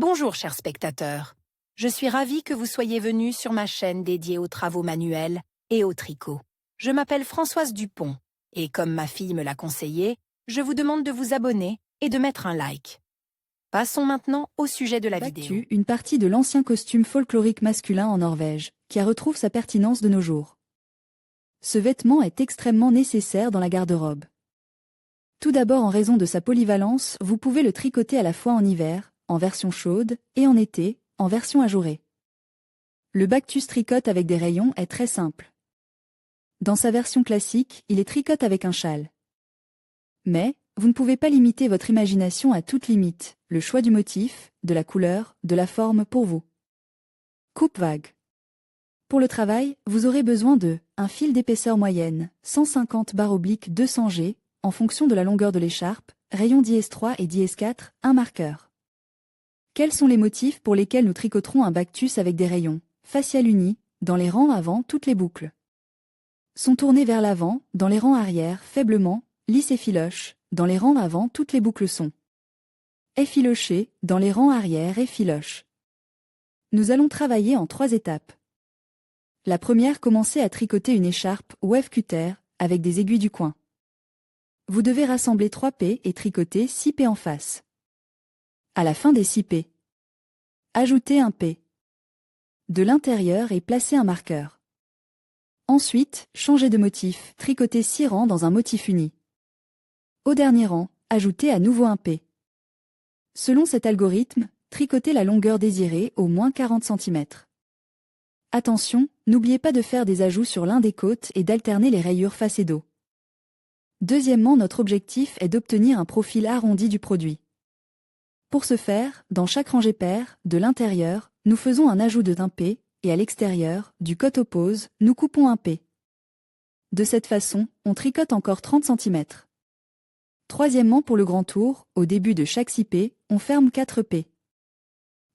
Bonjour chers spectateurs, je suis ravie que vous soyez venus sur ma chaîne dédiée aux travaux manuels et au tricot. Je m'appelle Françoise Dupont et comme ma fille me l'a conseillé, je vous demande de vous abonner et de mettre un like. Passons maintenant au sujet de la vidéo. Une partie de l'ancien costume folklorique masculin en Norvège, qui retrouve sa pertinence de nos jours. Ce vêtement est extrêmement nécessaire dans la garde-robe. Tout d'abord en raison de sa polyvalence, vous pouvez le tricoter à la fois en hiver, en version chaude, et en été, en version ajourée. Le Bactus tricote avec des rayons est très simple. Dans sa version classique, il est tricote avec un châle. Mais, vous ne pouvez pas limiter votre imagination à toute limite, le choix du motif, de la couleur, de la forme pour vous. Coupe vague. Pour le travail, vous aurez besoin de un fil d'épaisseur moyenne, 150/200 G, en fonction de la longueur de l'écharpe, rayon dièse 3 et dièse 4, un marqueur. Quels sont les motifs pour lesquels nous tricoterons un Bactus avec des rayons, facial uni, dans les rangs avant toutes les boucles sont tournées vers l'avant, dans les rangs arrière, faiblement, lisse et filoche, dans les rangs avant toutes les boucles sont effilochées, dans les rangs arrière et filoche. Nous allons travailler en 3 étapes. La première, commencer à tricoter une écharpe wave cutter avec des aiguilles du coin. Vous devez rassembler 3 P et tricoter 6 P en face. À la fin des 6 P, ajoutez un P de l'intérieur et placez un marqueur. Ensuite, changez de motif, tricotez 6 rangs dans un motif uni. Au dernier rang, ajoutez à nouveau un P. Selon cet algorithme, tricotez la longueur désirée au moins 40 cm. Attention, n'oubliez pas de faire des ajouts sur l'un des côtés et d'alterner les rayures face et dos. Deuxièmement, notre objectif est d'obtenir un profil arrondi du produit. Pour ce faire, dans chaque rangée paire, de l'intérieur, nous faisons un ajout d'un P, et à l'extérieur, du côté oppose, nous coupons un P. De cette façon, on tricote encore 30 cm. Troisièmement, pour le grand tour, au début de chaque 6 P, on ferme 4 P.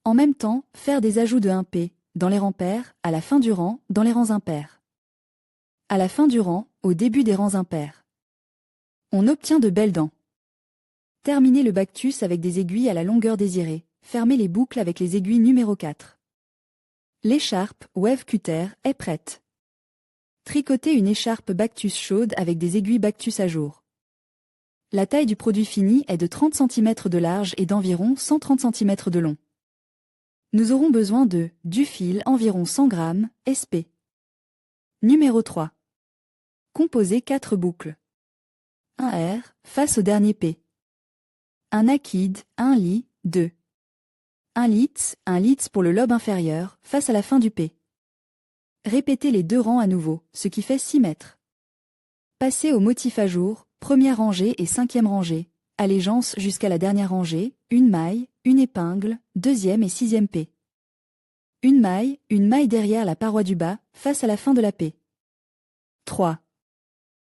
En même temps, faire des ajouts de 1 P, dans les rangs pairs, à la fin du rang, dans les rangs impairs. À la fin du rang, au début des rangs impairs. On obtient de belles dents. Terminez le Bactus avec des aiguilles à la longueur désirée, fermez les boucles avec les aiguilles numéro 4. L'écharpe wave cutter est prête. Tricotez une écharpe Bactus chaude avec des aiguilles Bactus à jour. La taille du produit fini est de 30 cm de large et d'environ 130 cm de long. Nous aurons besoin du fil environ 100 g, SP. Numéro 3. Composez 4 boucles. Un R, face au dernier P. Un akid, un lit, 2. Un litz pour le lobe inférieur, face à la fin du P. Répétez les 2 rangs à nouveau, ce qui fait 6 mètres. Passez au motif à jour, première rangée et 5e rangée, allégeance jusqu'à la dernière rangée, une maille, une épingle, 2e et 6e P. Une maille derrière la paroi du bas, face à la fin de la P. 3.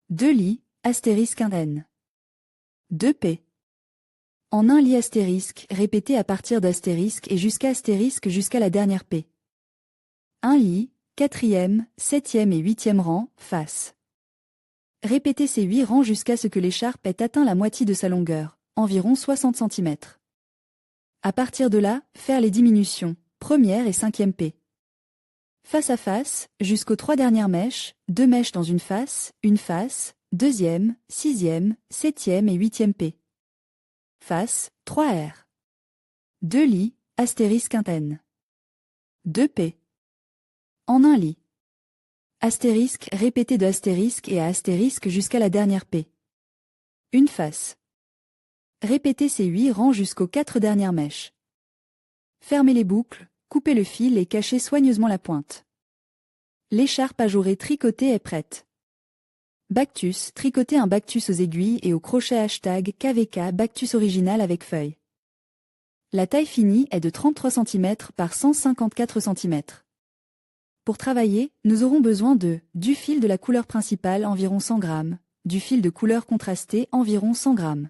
2 lits, astérisque un N. 2 P. En un lit astérisque, répétez à partir d'astérisque et jusqu'à astérisque jusqu'à la dernière P. Un lit, 4e, 7e et 8e rang, face. Répétez ces 8 rangs jusqu'à ce que l'écharpe ait atteint la moitié de sa longueur, environ 60 cm. À partir de là, faire les diminutions, première et 5e P. Face à face, jusqu'aux 3 dernières mèches, 2 mèches dans une face, 2e, 6e, 7e et 8e P. Face, 3 R. 2 lits, astérisque un N. 2 P. En un lit. Astérisque, répétez de astérisque et à astérisque jusqu'à la dernière P. Une face. Répétez ces 8 rangs jusqu'aux 4 dernières mèches. Fermez les boucles, coupez le fil et cachez soigneusement la pointe. L'écharpe ajourée tricotée est prête. Bactus, tricotez un Bactus aux aiguilles et au crochet hashtag KVK Bactus original avec feuille. La taille finie est de 33 cm par 154 cm. Pour travailler, nous aurons besoin du fil de la couleur principale environ 100 g, du fil de couleur contrastée environ 100 g.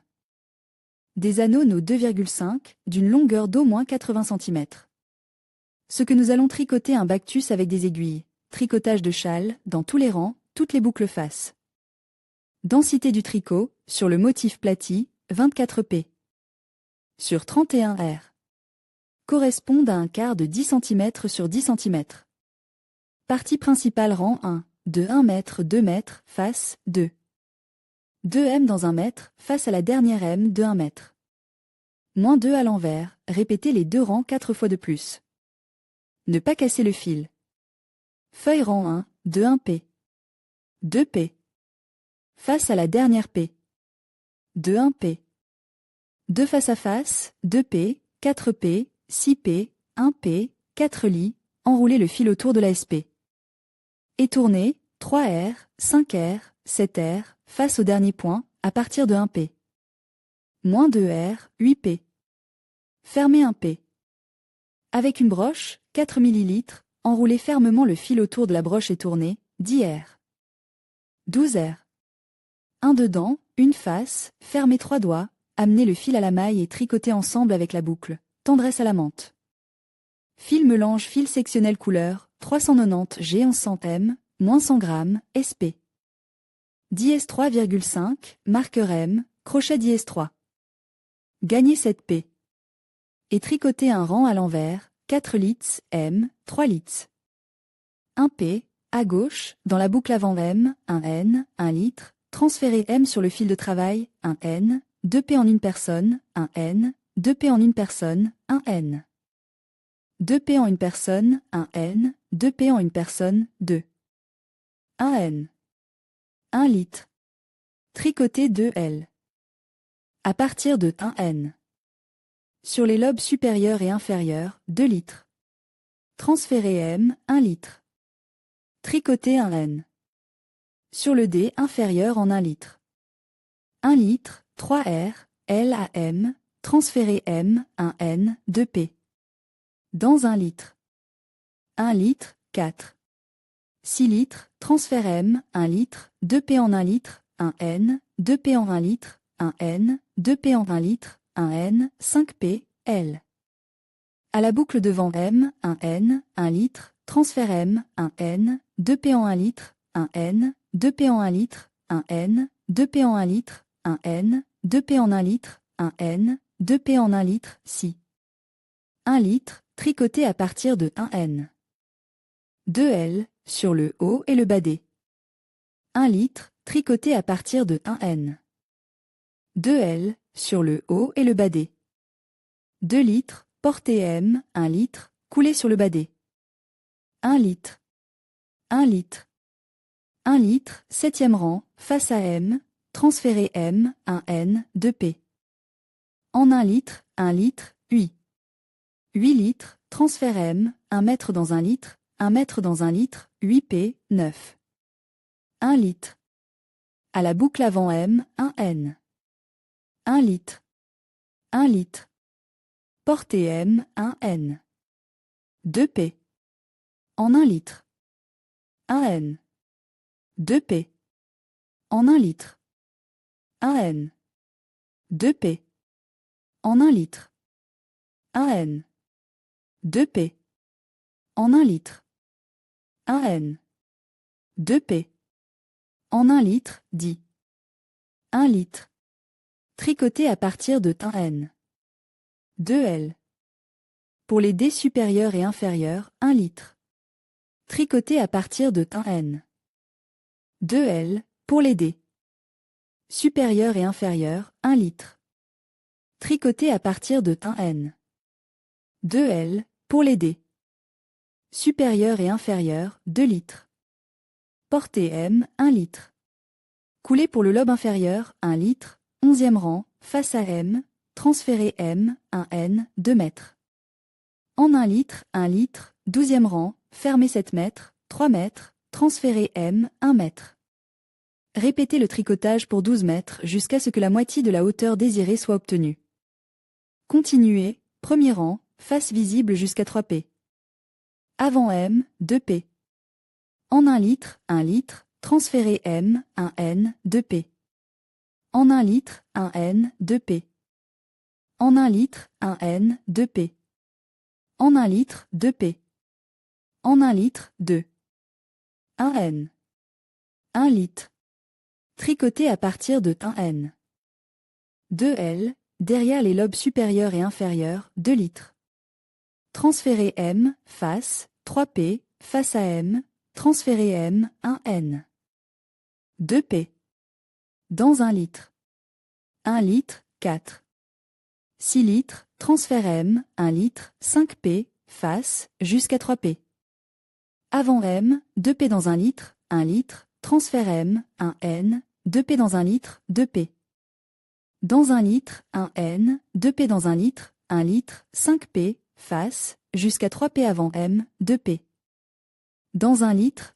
Des anneaux No 2,5, d'une longueur d'au moins 80 cm. Ce que nous allons tricoter un Bactus avec des aiguilles, tricotage de châle, dans tous les rangs, toutes les boucles face. Densité du tricot, sur le motif plati, 24 P. Sur 31 R. correspondent à un quart de 10 cm sur 10 cm. Partie principale rang 1, de 1 mètre 2 mètres, face 2. 2 m dans 1 mètre, face à la dernière m de 1 mètre. Moins 2 à l'envers, répétez les deux rangs 4 fois de plus. Ne pas casser le fil. Feuille rang 1, de 1 p. 2 p. Face à la dernière p. De 1 p. 2 face à face, 2 p, 4 p, 6 p, 1 p, 4 lits, enroulez le fil autour de la SP. Et tournez, 3 R, 5 R, 7 R, face au dernier point, à partir de 1 p. Moins 2 R, 8 p. Fermez 1 p. Avec une broche, 4 ml, enroulez fermement le fil autour de la broche et tournez, 10 R. 12 R. Un dedans, une face, fermez 3 doigts, amenez le fil à la maille et tricotez ensemble avec la boucle, tendresse à la menthe. Fil melange fil sectionnel couleur, 390 G 1100 M, moins 100 g, SP. Dièse 3,5, marqueur M, crochet dièse 3. Gagnez 7 P. Et tricotez un rang à l'envers, 4 lits, M, 3 lits. 1 P, à gauche, dans la boucle avant M, 1 N, 1 litre, transférez M sur le fil de travail, 1 N, 2 P en une personne, 1 N, 2 P en une personne, 1 N. 2 P en une personne, 1 N, 2 P en une personne, 2. 1 N. 1 litre. Tricotez 2 L. À partir de 1 N. Sur les lobes supérieurs et inférieurs, 2 litres. Transférez M, 1 litre. Tricotez 1 N. Sur le D inférieur en 1 litre. 1 litre, 3 R, L à M, transférez M, 1 N, 2 P. Dans 1 litre. 1 litre, 4. 6 litres, transfert M, 1 litre, 2 P en 1 litre, 1 N, 2 P en 1 litre, 1 N, 2 P en 1 litre, 1 N, 5 P, L. À la boucle devant M, 1 N, 1 litre, transfert M, 1 N, 2 P en 1 litre, 1 N, 2 P en 1 litre, 1 N, 2 P en 1 litre, 1 N, 2 P en 1 litre, 1 N, 2 P en 1 litre, 6. 1 litre, tricoté à partir de 1 N. 2 L, sur le haut et le bas D. 1 litre, tricoté à partir de 1 N. 2 L, sur le haut et le bas D. 2 litres, portée M, 1 litre, coulé sur le bas D. 1 litre. 1 litre. 1 litre, 7e rang, face à M, transférez M, 1 N, 2 P. En 1 litre, 8. 8 litres, transfert M, 1 mètre dans 1 litre, 1 mètre dans 1 litre, 8 P, 9. 1 litre. À la boucle avant M, 1 N. 1 litre. 1 litre. Portée M, 1 N. 2 P. En 1 litre. 1 N. 2 P. En 1 litre. 1 N. 2 P. En 1 litre. 1 N. 2 P. En 1 litre. 1 N. 2 P. En 1 litre, 10. 1 litre. Tricoté à partir de 1 N. 2 L. Pour les D supérieurs et inférieurs, 1 litre. Tricoté à partir de 1 N. 2 L, pour les D. Supérieurs et inférieurs, 1 litre. Tricoté à partir de 1 N. 2 L, pour les D. Supérieurs et inférieurs, 2 litres. Portée M, 1 litre. Coulé pour le lobe inférieur, 1 litre, 11e rang, face à M, transférez M, 1 N, 2 mètres. En 1 litre, 12e rang, fermez 7 mètres, 3 mètres, transférez M, 1 mètre. Répétez le tricotage pour 12 mètres jusqu'à ce que la moitié de la hauteur désirée soit obtenue. Continuez, premier rang, face visible jusqu'à 3 P. Avant M, 2 P. En 1 litre, transférez M, 1 N, 2 P. En 1 litre, 1 N, 2 P. En 1 litre, 1 N, 2 P. En 1 litre, 2 P. En 1 litre, 2. 1 N. 1 litre. Tricoté à partir de 1 N. 2 L, derrière les lobes supérieurs et inférieurs, 2 litres. transférer M, face, 3P, face à M, transférer M, 1N. 2P. Dans 1 litre. 1 litre, 4. 6 litres, transfert M, 1 litre, 5P, face, jusqu'à 3P. Avant M, 2P dans 1 litre, 1 litre, transfert M, 1N, 2P dans 1 litre, 2P. Dans 1 litre, 1N, 2P dans 1 litre, 1 litre, 5P, face, jusqu'à 3P avant M, 2P. Dans 1 litre,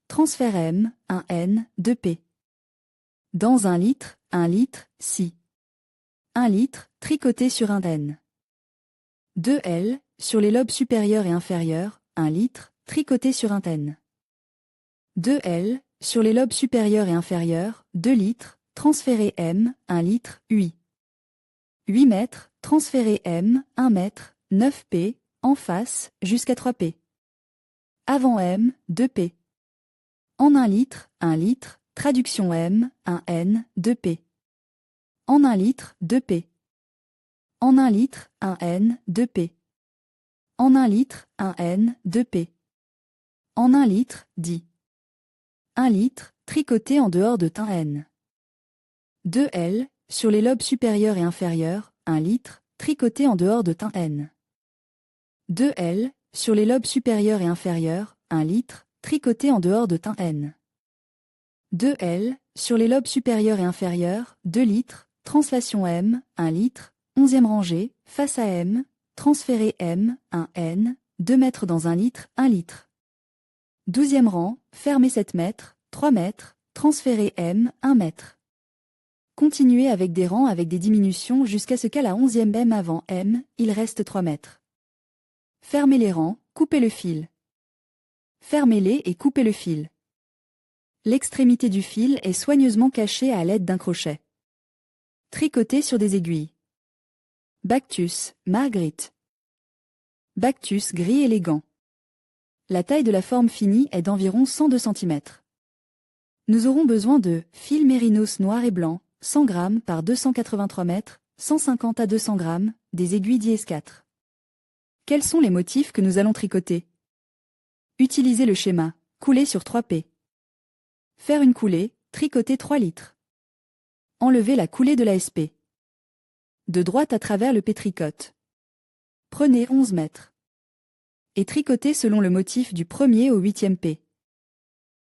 transfert M, 1N, 2P. Dans 1 litre, si. 1 litre, tricoté sur 1N. 2L, sur les lobes supérieurs et inférieurs, 1 litre, tricoté sur 1N. 2L, sur les lobes supérieurs et inférieurs, 2 litres, transféré M, 1 litre, 8. 8 mètres, transféré M, 1 mètre, 9P, en face, jusqu'à 3P. Avant M, 2P. En 1 litre, traduction M, 1N, 2P. En 1 litre, 2P. En 1 litre, 1N, 2P. En 1 litre, 1N, 2P. En 1 litre, dit. 1 litre, tricoté en dehors de 1N. 2L, sur les lobes supérieurs et inférieurs, 1 litre, tricoté en dehors de 1N. 2L, sur les lobes supérieurs et inférieurs, 1 litre, tricoté en dehors de 1N. 2L, sur les lobes supérieurs et inférieurs, 2 litres, translation M, 1 litre, 11e rangée, face à M, transféré M, 1N, 2 mètres dans 1 litre, 1 litre. 12e rang, fermé 7 mètres, 3 mètres, transféré M, 1 mètre. Continuez avec des rangs avec des diminutions jusqu'à ce qu'à la 11e M avant M, il reste 3 mètres. Fermez les rangs, coupez le fil. Fermez-les et coupez le fil. L'extrémité du fil est soigneusement cachée à l'aide d'un crochet. Tricotez sur des aiguilles. Bactus, Marguerite. Bactus gris élégant. La taille de la forme finie est d'environ 102 cm. Nous aurons besoin de fil mérinos noir et blanc, 100 g par 283 m, 150 à 200 g, des aiguilles dièse 4. Quels sont les motifs que nous allons tricoter? Utilisez le schéma, couler sur 3P. Faire une coulée, tricoter 3 litres. Enlevez la coulée de la SP. De droite à travers le P tricote. Prenez 11 mètres. Et tricotez selon le motif du 1er au 8e P.